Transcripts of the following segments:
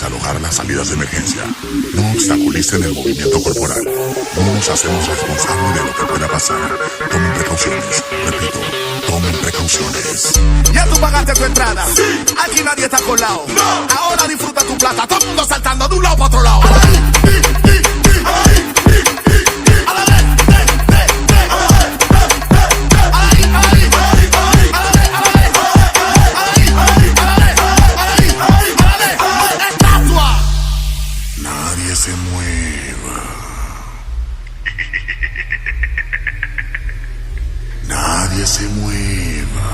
desalojar las salidas de emergencia. No obstaculicen el movimiento corporal. No nos hacemos responsables de lo que pueda pasar. Tomen precauciones. Repito, tomen precauciones. Ya tú pagaste tu entrada. Sí. Aquí nadie está colado. No. Ahora disfruta tu plata. Todo el mundo saltando de un lado para otro lado. Nadie se mueva. Nadie se mueva.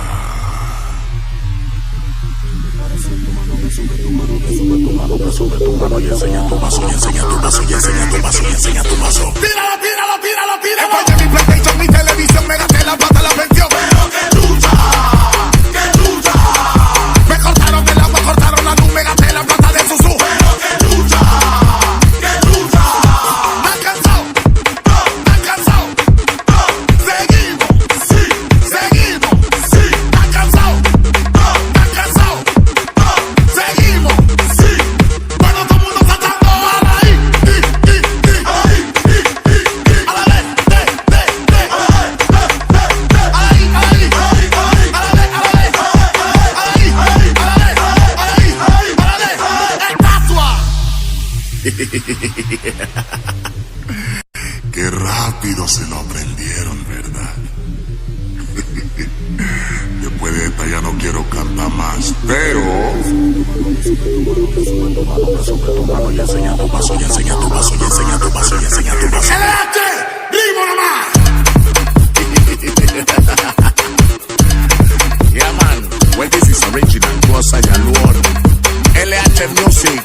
Sube tu mano y enseña tu paso, y enseña tu paso, y enseña tu paso, y enseña tu paso. Tíralo, tíralo, tíralo, tíralo. Después de mi PlayStation, mi televisión, me gasté la plata, la pensión. Pero que lucha, que lucha. Me cortaron el agua, cortaron la luz, me gasté la plata de Susú. Pero que lucha, que lucha. ¿Están cansados? ¿Están cansados? Seguimos, sí, seguimos, sí. ¿Están cansados? ¿Están cansados? Seguimos, sí. Bueno, todo el mundo saltando a la I, a la D, Estatua. Qué rápido se lo aprendieron, ¿verdad? Después de esta ya no quiero cantar más, pero... Sube tu mano y enseña tu paso, y enseña tu paso, y enseña tu paso, y enseña tu paso. ¡LH! ¡Primo nomás! Yeah man, well this is original, Toux y LH Music.